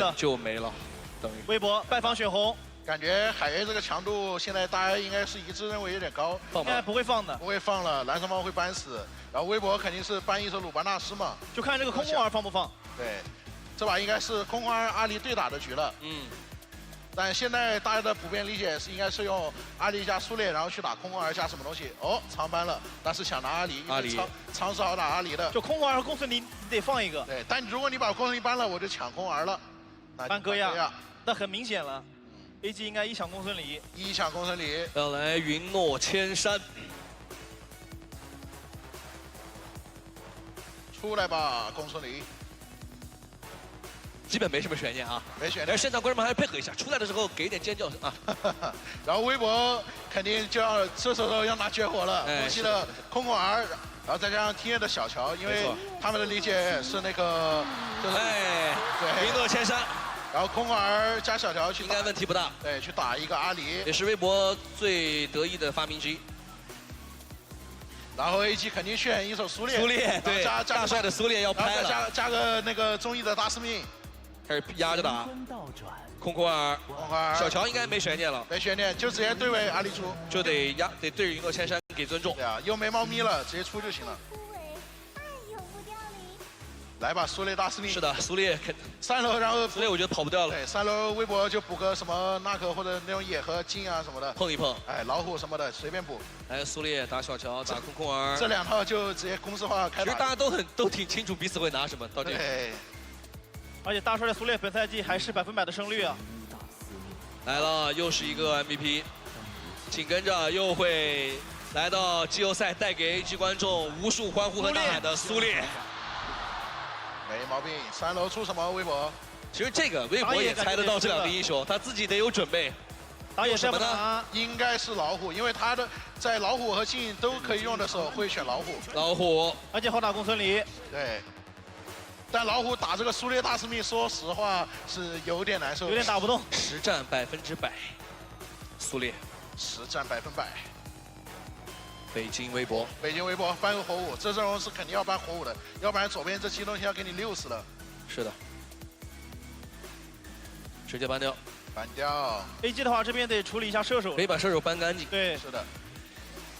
本就没了，等于。微博拜访血红，感觉海 A 这个强度现在大家应该是一致认为有点高，应该不会放的，不会放了，蓝双方会搬死，然后微博肯定是搬一手鲁班纳斯嘛，就看这个空空儿放不放。对，这把应该是空空儿阿离对打的局了。但现在大家的普遍理解是应该是用阿离加苏烈，然后去打空空儿加什么东西。哦，长搬了，但是想拿阿离，长是好打阿离的。就空空儿和公孙离你得放一个。对，但如果你把公孙离搬了，我就抢空儿了。搬戈亚，那很明显了。AG 应该一抢公孙离，一抢公孙离，要来云诺千山，出来吧，公孙离。基本没什么悬念啊，没悬念。但是现场观众们还是配合一下，出来的时候给一点尖叫声啊。然后微博肯定就要这时候要拿绝活了，后期的空空儿，然后再加上 TN 的小乔，因为他们的理解是那个，就是对，云诺千山。然后空空儿加小乔去，应该问题不大。对，去打一个阿离，也是微博最得意的发明之一。然后 AG 肯定选一手苏烈，苏烈对，大帅的苏烈要拍了，然后再加个那个综艺的大司命，开始压着打。空空儿，小乔应该没悬念了，没悬念，就直接对位阿离出，就得对着云诺千山给尊重。对啊，又没猫咪了，直接出就行了。来吧，苏烈大司命。是的，苏烈3楼，然后苏烈我觉得跑不掉了。对，3楼微博就补个什么纳克或者那种野和金啊什么的，碰一碰。哎，老虎什么的随便补。来，苏烈打小乔，打空空儿。这2套就直接公式化开打。其实大家都挺清楚彼此会拿什么，到这。对。而且大帅的苏烈本赛季还是100%的胜率啊。来了，又是一个 MVP， 紧跟着又会来到季后赛，带给 AG 观众无数欢呼和呐喊的苏烈。没毛病，3楼出什么微博？其实这个微博也猜得到这2个英雄，他自己得有准备。打野什么呢？应该是老虎，因为他的在老虎和金都可以用的时候会选老虎。老虎，而且好打公孙离。对。但老虎打这个苏烈大司命，说实话是有点难受，有点打不动。实战100%，苏烈。实战100%。北京微博，北京微博搬个火舞，这阵容是肯定要搬火舞的，要不然左边这机动性要给你60了。是的，直接搬掉。搬掉。AG 的话，这边得处理一下射手，可以把射手搬干净。对，是的，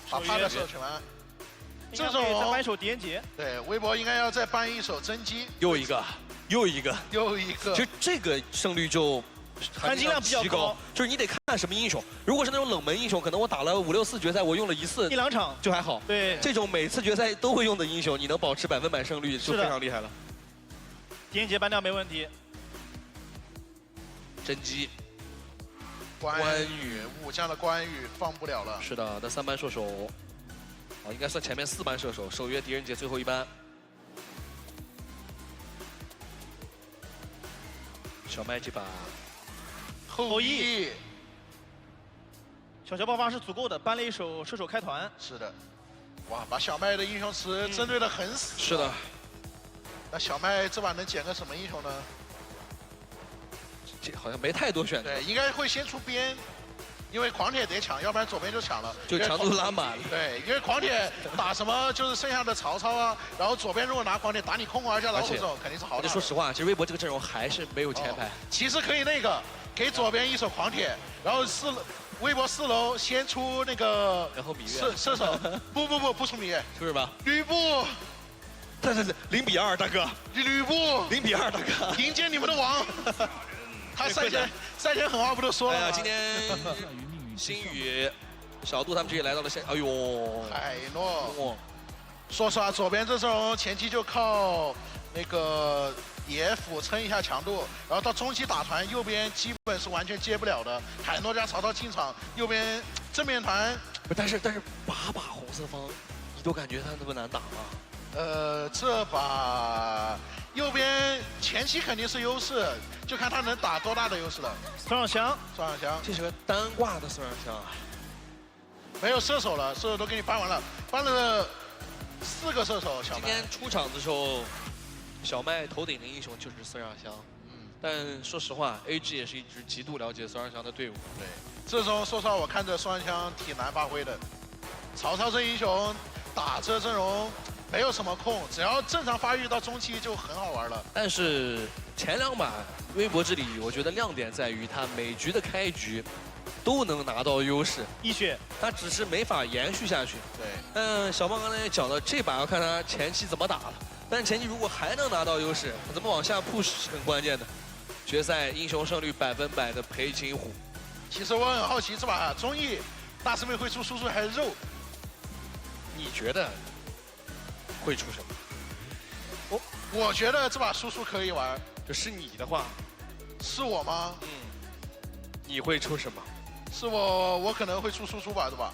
把他的射手全搬。这种再搬一手狄仁杰。对，微博应该要再搬一手甄姬。又一个。其实这个胜率就。含金量比较高，就是你得看什么英雄。如果是那种冷门英雄，可能我打了5、6次决赛，我用了1、2场就还好。对，这种每次决赛都会用的英雄，你能保持100%胜率就非常厉害了。狄仁杰搬掉没问题。甄姬、关羽武将的关羽放不了了。是的，那3班射手，应该算前面4班射手，守约狄仁杰最后1班。小麦这把。后羿，小乔爆发是足够的，搬了一手射手开团。是的，哇，把小麦的英雄池针对的很死。是的，那小麦这把能捡个什么英雄呢？这好像没太多选择。对，应该会先出边，因为狂铁得抢，要不然左边就抢了。就强度拉满了。对，因为狂铁打什么就是剩下的曹操啊，然后左边如果拿狂铁打你空空儿加老虎这种，肯定是好打。说实话，其实微博这个阵容还是没有前排。其实可以那个。给左边一手狂铁，然后微博4楼先出那个，然后芈月射手，不出芈月，是吧？吕布，这0-2，大哥，吕布0-2，大哥，迎接你们的王。他赛前狠话不都说了吗？今天星宇、小杜他们这里来到了哎呦，海诺，说实话，左边这阵容前期就靠那个。野辅撑一下强度，然后到中期打团，右边基本是完全接不了的。海诺加曹操进场，右边正面团，但是8把红色方，你都感觉他那么难打吗？这把右边前期肯定是优势，就看他能打多大的优势了。孙尚香，这是个单挂的孙尚香啊，没有射手了，射手都给你搬完了，搬了4个射手。今天出场的时候。小麦头顶的英雄就是孙尚香，但说实话 ，AG 也是一支极度了解孙尚香的队伍。对，这种说实话，我看着孙尚香挺难发挥的。曹操这英雄打这阵容没有什么空，只要正常发育到中期就很好玩了。但是前2把微博之里，我觉得亮点在于他每局的开局都能拿到优势，一血，他只是没法延续下去。对，小胖刚才也讲了，这把要看他前期怎么打了。但前期如果还能拿到优势，怎么往下 push 是很关键的。决赛英雄胜率100%的裴擒虎。其实我很好奇，这把综艺大师妹会出输出还是肉？你觉得会出什么？我觉得这把输出可以玩。这是你的话，是我吗？你会出什么？是我可能会出输出吧，对吧？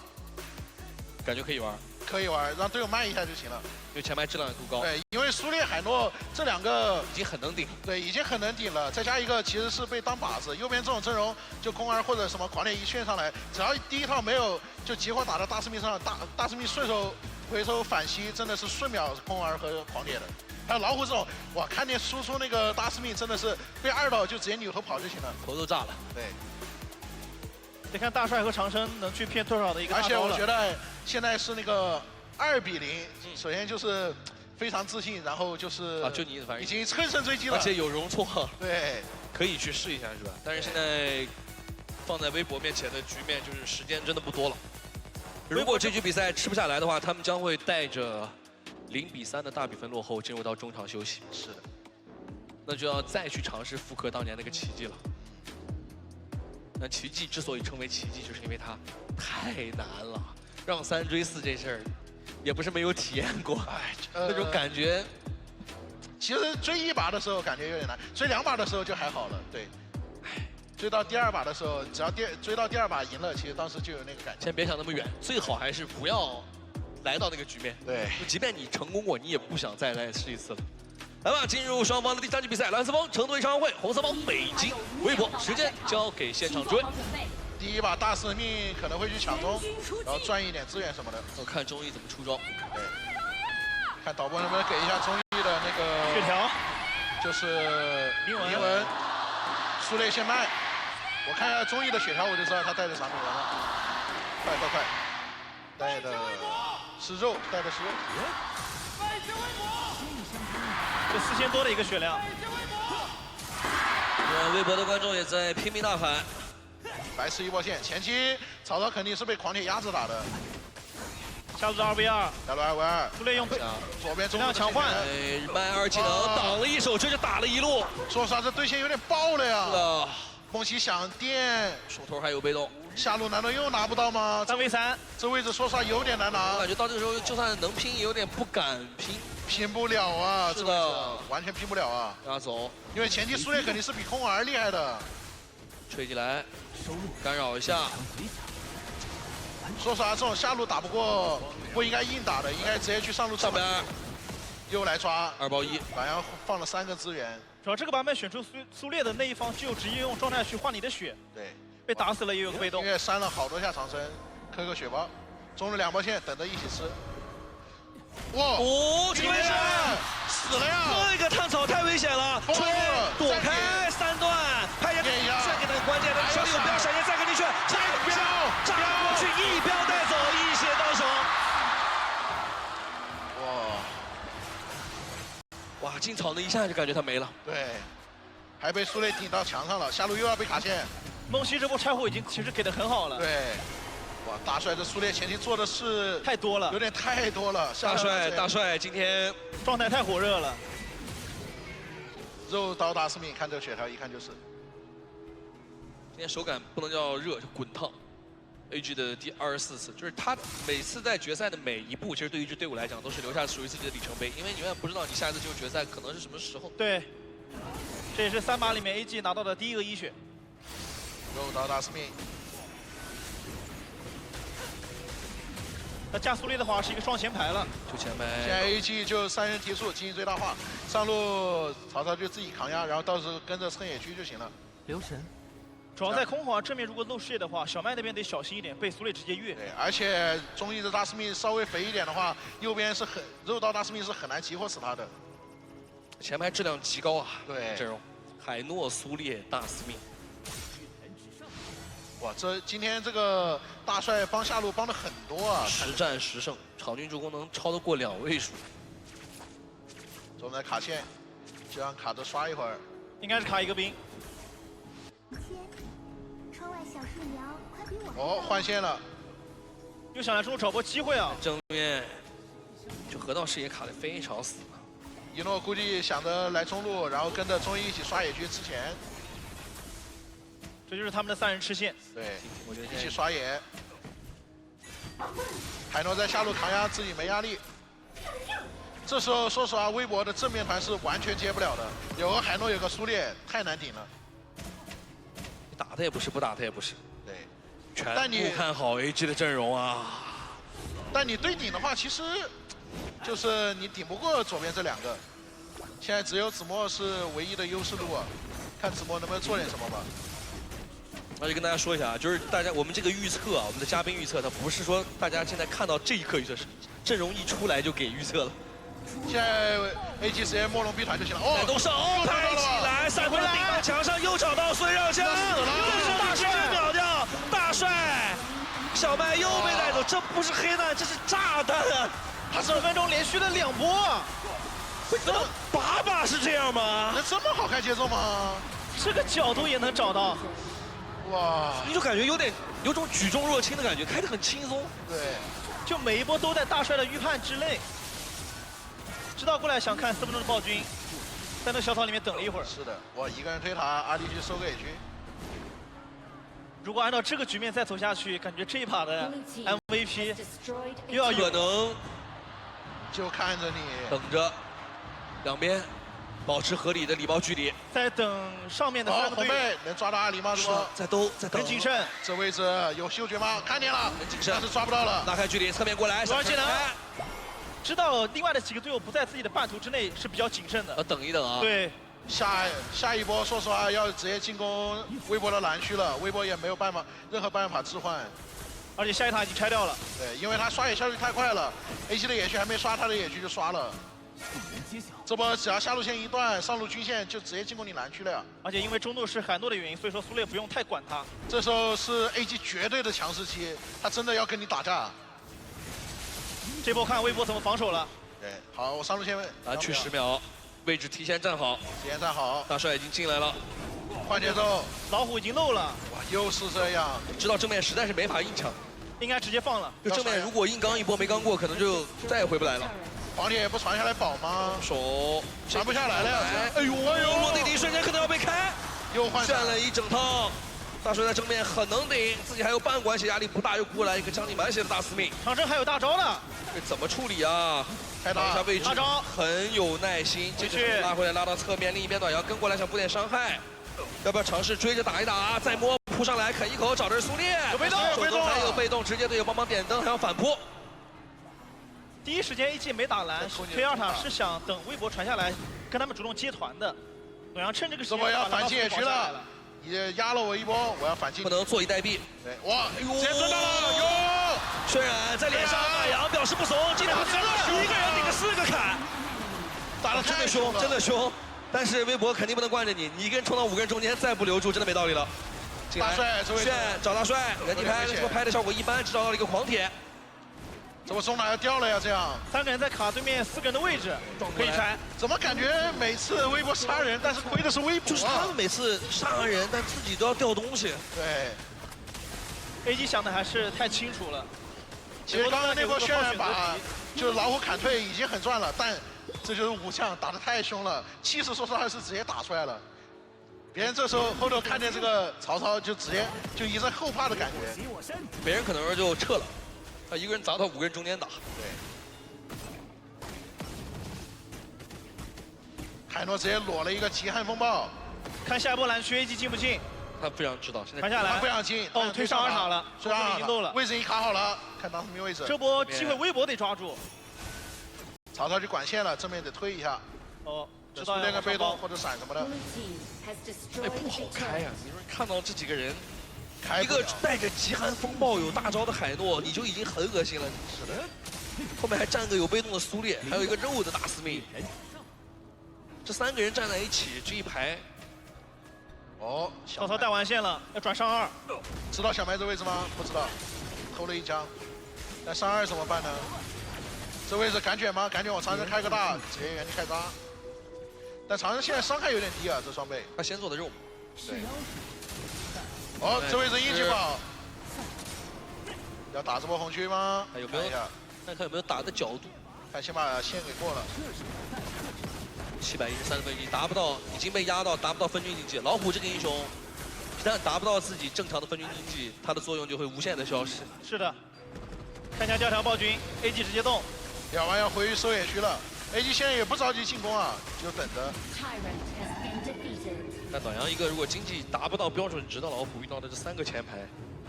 感觉可以玩。可以玩，让队友慢一下就行了。因为前排质量也够高。对，因为苏烈、海诺这2个已经很能顶。对，已经很能顶了。再加一个其实是被当靶子，右边这种阵容就空儿或者什么狂猎一炫上来，只要第一套没有就集火打到大师命上，大师命顺手回手反吸，真的是瞬秒空儿和狂猎的。还有老虎这种，哇，看见输出那个大师命真的是被2刀就直接扭头跑就行了，头都炸了。对。得看大帅和长生能去骗多少的一个大招了。而且我觉得现在是那个2比0，首先就是非常自信，然后就是就你反正已经乘胜追击了，而且有容错，对，可以去试一下是吧？但是现在放在微博面前的局面就是时间真的不多了。如果这局比赛吃不下来的话，他们将会带着0比3的大比分落后进入到中场休息。是的，那就要再去尝试复刻当年那个奇迹了。那奇迹之所以称为奇迹，就是因为它太难了。让3追4这事儿，也不是没有体验过，那种感觉。其实追1把的时候感觉有点难，追2把的时候就还好了。对，追到第2把的时候，只要追到第2把赢了，其实当时就有那个感觉。先别想那么远，最好还是不要来到那个局面。对，即便你成功过，你也不想再来试一次了。来吧，进入双方的第3局比赛，蓝色方成都演唱会，红色方北京微博。时间交给现场主位。第1把大师命可能会去抢中，然后赚一点资源什么的。我看中医怎么出招。对，看导播能不能给一下中医的那个血条，就是铭文。苏烈先卖，我看一下中医的血条，我就知道他带的啥铭文了。快，带的是肉，带的是肉。这4000多的一个血量。微博的观众也在拼命呐喊。白痴一波线，前期曹操肯定是被狂铁压着打的。下路是2v2，下路2v2，苏烈用左边中量强换，迈2技能挡了一手，这就打了一路。说实话，这对线有点爆了呀。是的，梦琪想电，手头还有被动。下路难道又拿不到吗？3v3，这位置说实话有点难拿。我感觉到这个时候，就算能拼，也有点不敢拼。拼不了啊，是的，完全拼不了啊。让他走，因为前期苏烈肯定是比空儿厉害的。吹进来，干扰一下。说实话，这种下路打不过，不应该硬打的，应该直接去上路上边。又来抓2包1，反正放了3个资源。主要这个版本选出苏烈的那一方，就直接用状态去换你的血。对，被打死了也有个被动。因为删了好多下长生，磕个血包，中了2包线，等着一起吃。哇！这个位置死了呀！这个探草太危险了，吹躲开3段，拍一下，再给他关键的手里有标闪现，再给进去，炸标过去，一标带走，一血到手。哇，进草那一下就感觉他没了。对，还被苏烈顶到墙上了，下路又要被卡线。梦溪这波拆火已经其实给的很好了。对。哇，大帅这苏烈前期做的是太多了，有点太多了。大帅今天状态太火热了。肉刀大师命，看这个血条一看就是。今天手感不能叫热，就滚烫。AG 的第24次，就是他每次在决赛的每一步，其实对于一支队伍来讲都是留下属于自己的里程碑，因为你永远不知道你下一次进入决赛可能是什么时候。对，这也是3把里面 AG 拿到的第1个1血。肉刀大师命。那加苏烈的话是一个双前排了，就前排。现在 AG 就3人提速进行最大化，上路曹操就自己扛压，然后到时候跟着蹭野区就行了。留神。主要在空皇正面如果漏视野的话，小麦那边得小心一点，被苏烈直接越。对，而且中医的大师命稍微肥一点的话，右边是肉刀大师命是很难激活死他的。前排质量极高啊，对，阵容，海诺、苏烈、大司命。哇，这今天这个大帅帮下路帮的很多啊，10战10胜，场均助攻能超得过2位数。我们来卡线，就让卡着刷一会儿。应该是卡一个兵。窗外小树苗，快比我哦，换线了。又想来中路找波机会啊！正面就河道视野卡得非常死。一诺估计想着来中路，然后跟着中医一起刷野区之前，这就是他们的3人吃线。对，我觉得一起刷野。海诺在下路扛压自己没压力。这时候说实话，微博的正面团是完全接不了的。有个海诺，有个苏烈，太难顶了。打他也不是，不打他也不是。对，全但你部看好 AG 的阵容啊！但你对顶的话，其实就是你顶不过左边这2个。现在只有子墨是唯一的优势路啊，看子墨能不能做点什么吧。那就跟大家说一下啊，就是我们这个预测啊，我们的嘉宾预测，它不是说大家现在看到这一刻预测，是阵容一出来就给预测了。现在 AG 直接摸龙 B 团就行了。哦，带动手抬起来，3分的顶到墙上，又找到孙尚香，又是大帅秒掉，大帅，小麦又被带走，这不是黑弹，这是炸弹啊！他2分钟连续的2波，怎么把是这样吗？能这么好看节奏吗？这个角度也能找到，哇！你就感觉有种举重若轻的感觉，开得很轻松。对，就每一波都在大帅的预判之内。知道过来想看4分钟的暴君，在那小草里面等了一会儿。是的，我一个人推塔，阿迪去收个野区。如果按照这个局面再走下去，感觉这一把的 MVP 又要有可能就看着你等着两边保持合理的礼包距离。在等上面的3个红队妹能抓到阿里吗？是的，在等。很谨慎。这位置有嗅觉吗？看见了，很谨慎，但是抓不到了。拉开距离，侧面过来，主技能。知道另外的几个队友不在自己的半途之内是比较谨慎的。等一等啊。对。下一波，说实话要直接进攻微博的蓝区了，微博也没有任何办法置换。而且下一塔已经拆掉了。对，因为他刷野效率太快了 ，AG 的野区还没刷，他的野区就刷了。这波只要下路线一断，上路均线就直接进攻你蓝区了呀。而且因为中路是海诺的原因，所以说苏烈不用太管他。这时候是 AG 绝对的强势期，他真的要跟你打架。这波看微博怎么防守了。对，好，我上路线位。蓝区10秒，位置提前站好。提前站好。大帅已经进来了。换节奏。老虎已经漏了。哇，又是这样。知道正面实在是没法硬抢。应该直接放了。就正面如果硬刚一波没刚过，可能就再也回不来了。黄铁也不传下来保吗？手传不下来了呀！哎呦，落地的一瞬间可能要被开，又换炫了一整套。大帅在正面很能顶，自己还有半管血，压力不大，又过来一个将近满血的大司命。长征还有大招呢，这怎么处理啊？开打一下位置，大招很有耐心，这个拉回来拉到侧面，另一边暖阳跟过来想补点伤害，要不要尝试追着打一打？再摸扑上来啃一口，找着苏烈，有被动，手中还有被动，直接队友帮忙点灯，还要反扑。第一时间 AG 没打蓝，推2塔是想等微博传下来，跟他们主动接团的。暖阳趁这个时间，我要反进野区了，也压了我一波，我要反进。不能坐以待毙。对，哇，直接蹲到了，哟！渲染在脸上，暖阳表示不怂，今天一个人顶个4个砍，打得真的凶，真的凶。但是微博肯定不能惯着你，你一个人冲到5个人中间，再不留住，真的没道理了。大帅，炫找大帅，原地拍，这波拍的效果一般，只找到了一个狂铁。怎么中哪要掉了呀？这样3个人在卡对面4个人的位置，可以拆。怎么感觉每次微博杀人，但是亏的是微博？就是他们每次杀完人，但自己都要掉东西。对 ，AG 想的还是太清楚了。其实刚刚那波渲染把就是老虎砍退已经很赚了，但这就是武将打得太凶了，气势说实话是直接打出来了。别人这时候后头看见这个曹操，就直接就一阵后怕的感觉。别人可能就撤了，他一个人砸到5个人中间打。对。海诺直接裸了一个极寒风暴，看下一波蓝区 AG 进不进？他非常知道，现在传下来，他不想进，哦，推上2塔了，推上已经漏了，位置已经卡好了，看当时没位置。这波机会微博得抓住。曹操就管线了，正面得推一下。哦，知道练个被动或者闪什么的。哎，不好开呀！你说看到这几个人，一个带着极寒风暴有大招的海诺，你就已经很恶心了。是的，后面还站个有被动的苏烈，还有一个肉的大司命。这3个人站在一起，这一排。哦，曹操带完线了，要转上2。知道小麦这位置吗？不知道，偷了一枪。那上2怎么办呢？这位置敢卷吗？敢卷我长征开个大，直接原地开扎。但长生现在伤害有点低啊，这装备。他先做的肉。对。哦，这位是一级宝，要打这波红区吗？看有没有？看看有没有打的角度。看先把线给过了。713分局达不到，已经被压到达不到分区经济。老虎这个英雄，一旦达不到自己正常的分区经济，它的作用就会无限的消失。是的。看一下教条暴君 ，AG 直接动。咬完要回去收野区了。AG 现在也不着急进攻啊，就等着。但短阳一个如果经济达不到标准值的老虎遇到的这3个前排，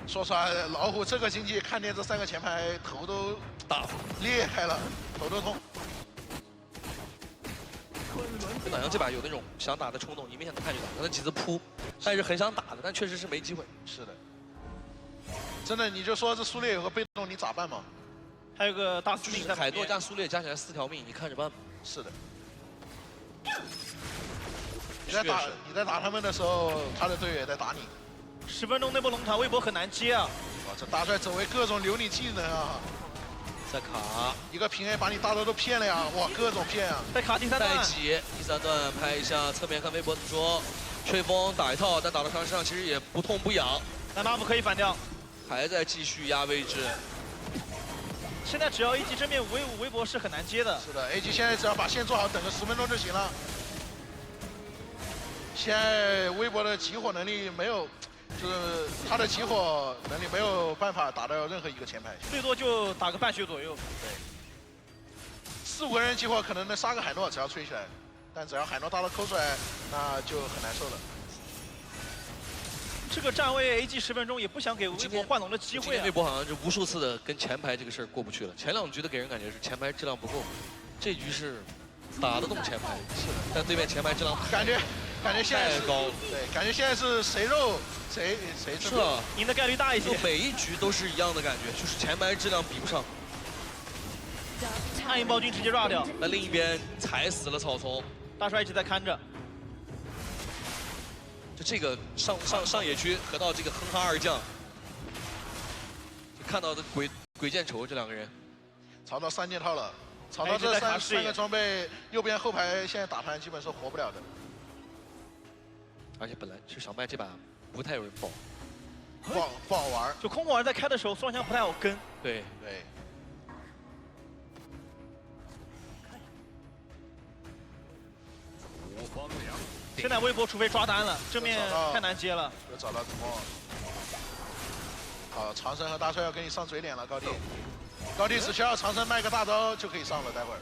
说实话，老虎这个经济看见这3个前排头都大裂开了，头都痛。跟短阳这把有那种想打的冲动，你明显能看出来，那几次扑，他也是很想打的，但确实是没机会。是的，真的你就说这苏烈有个被动，你咋办嘛？还有个大司命在海诺加苏烈加起来4条命，你看着办。是的。你在打他们的时候，他的队友也在打你。10分钟那波龙团，微博很难接啊！哇，这大帅走位各种留你技能啊！再卡一个平 A 把你大招都骗了呀！哇，各种骗啊！再卡第3段。再挤第3段，拍一下侧面看微博怎么说。吹风打一套，但打到伤身上其实也不痛不痒。蓝 buff 可以反掉，还在继续压位置。现在只要1级正面5v5，微博是很难接的。是的 ，AG 现在只要把线做好，等个10分钟就行了。现在微博的集火能力没有，就是他的集火能力没有办法打到任何一个前排，最多就打个半血左右。对，4、5个人集火可能能杀个海诺，只要吹起来，但只要海诺大刀抠出来，那就很难受了。这个站位 AG10分钟也不想给微博换龙的机会啊！今天微博好像是无数次的跟前排这个事儿过不去了。前2局的给人感觉是前排质量不够，这局是打得动前排，是的，但对面前排质量感觉现在是太高，对，感觉现在是谁肉谁是啊，赢的概率大一些。每一局都是一样的感觉，就是前排质量比不上。暗影暴君直接 run 掉，那另一边踩死了草丛，大帅一直在看着。就这个上野区和到这个哼哈二将，就看到的鬼见愁这2个人。曹操3件套了，曹操这三个装备，右边后排现在打团基本是活不了的。而且本来是小麦这把不太有人爆，不好玩。就空管在开的时候，双枪不太好跟。对。现在微博除非抓单了，正面太难接了。又找到子墨。好，长生和大帅要跟你上嘴脸了，高地。高地只需要长生卖个大招就可以上了，待会儿。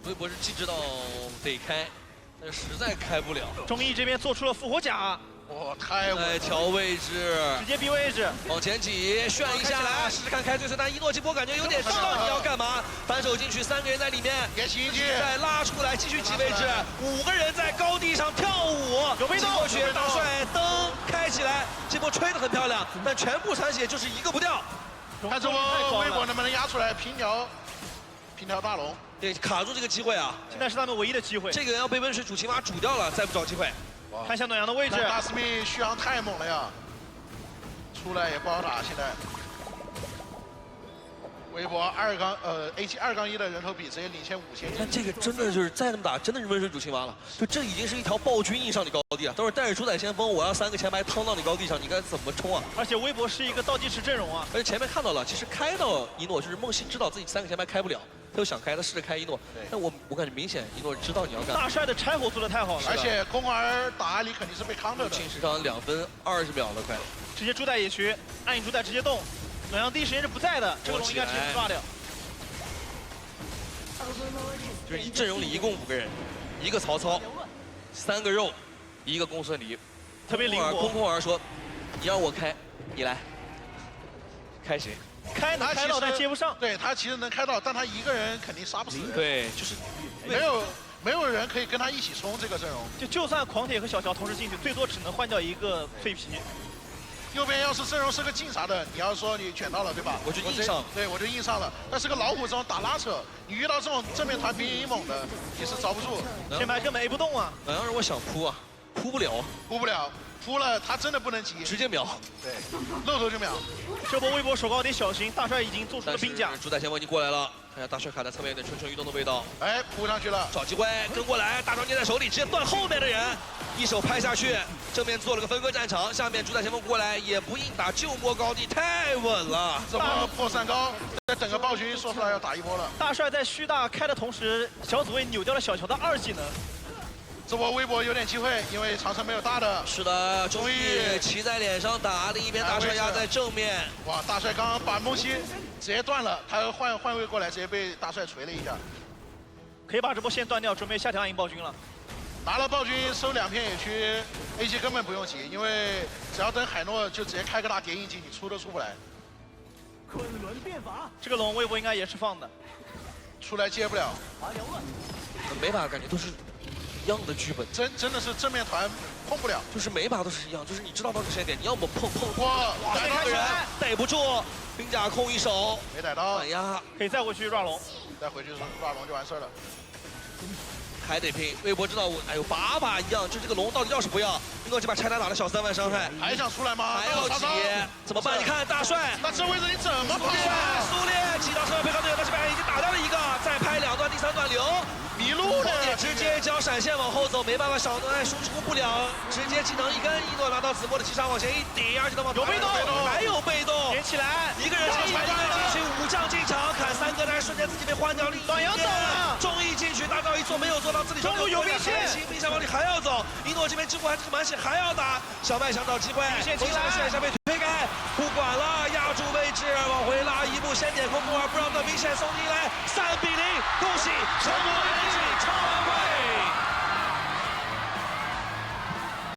微博是既知道得开，但是实在开不了。中义这边做出了复活甲。哇，太稳了！调位置，直接逼位置，往前挤，炫一下来，试试看开最碎。但一诺这波感觉有点知道你要干嘛，反手进去，3个人在里面，也行进，再拉出来，继续挤位置，5个人在高地上跳舞，有被动过去，大帅灯开起来，这波吹得很漂亮，但全部残血就是一个不掉。看这波微博能不能压出来平条大龙，对，卡住这个机会啊！现在是他们唯一的机会。这个人要被温水煮青蛙煮掉了，再不找机会。看一下暖阳的位置，大司命续航太猛了呀，出来也不好打。现在微博A7 2-1的人头比直接领先5000。但这个真的就是再这么打，真的是温水煮青蛙了。就这已经是一条暴君硬上你高地了。等会儿带着主宰先锋，我要3个前排趟到你高地上，你该怎么冲啊？而且微博是一个倒计时阵容啊。而且前面看到了，其实开到一诺就是梦溪知道自己3个前排开不了。他又想开，他试着开一诺，但我感觉明显一诺知道你要干。大帅的柴火做的太好了，而且空儿打阿里肯定是被康的。进时长2分20秒了，快！直接朱代野区，暗影朱代直接动，暖阳第一时间是不在的，这个龙应该直接抓掉。就是你阵容里一共5个人，1个曹操，3个肉，1个公孙离，特别灵活。空儿说：“你让我开，你来，开谁？”开能开到，但接不上。对他其实能开到，但他一个人肯定杀不死人。对，就是没有人可以跟他一起冲这个阵容。就算狂铁和小乔同时进去，最多只能换掉一个脆皮。右边要是阵容是个竞杀的，你要说你卷到了对吧？我就硬上。对，我就硬上了。但是个老虎这种打拉扯，你遇到这种正面团比你猛的，你是遭不住。前排根本 A 不动啊。暖阳让我想扑啊，扑不了，扑不了，扑了他真的不能急，直接秒。对，露头就秒。这波微博手高得小心，大帅已经做出了兵甲。主宰前锋已经过来了，看一下大帅卡在侧面有点蠢蠢欲动的味道。哎，扑上去了，找机会跟过来，大招捏在手里，直接断后面的人，一手拍下去，正面做了个分割战场，下面主宰前锋过来也不硬打，就摸高地，太稳了。这波破3高，再等个暴君，说出来要打一波了。大帅在虚大开的同时，小紫薇扭掉了小乔的2技能。这波微博有点机会，因为长城没有大的。是的，终于骑在脸上打，另一边大帅压在正面。哇，大帅刚刚把梦溪直接断了，他换位过来，直接被大帅锤了一下。可以把这波线断掉，准备下条暗影暴君了。拿了暴君收2片野区 ，AG 根本不用急，因为只要等海诺就直接开个大叠印机，你出都出不来。昆仑变法，这个龙微博应该也是放的，出来接不了。每把感觉都是一样的剧本，真的是正面团碰不了，就是每把都是一样，就是你知道到这时间点，你要么碰，哇，这个人逮不住，兵甲控一手，没逮到，反压，可以再回去 rua 龙，再回去抓龙就完事儿了。还得拼。微博知道我，哎呦把把一样，就这个龙到底要是不要？一诺这把拆弹打了小3万伤害，还想出来吗？还要挤，怎么办？你看大帅，那这位置你怎么跑啊？苏烈挤到身上配合队友，但是被已经打掉了一个，再拍2段，第3段留。迷路了，也直接交闪现往后走，没办法，小诺输出不了，直接技能一跟一诺拿到子墨的击杀往前一顶，而且他往有被动，还有被动，连起来，一个人直接一段进去，5将进场砍3个，但是瞬间自己被换掉，另一短阳走了，中意进去，大招一做没有做到，自己中路有兵线，兵线往里还要走，一诺这边几乎还是个满血还要打，小麦想找机会，进来，线下被推开，不管了，压住位置，往回拉一步，先点空木耳，不让段兵线送进来，3比0，恭喜成功 AG 超。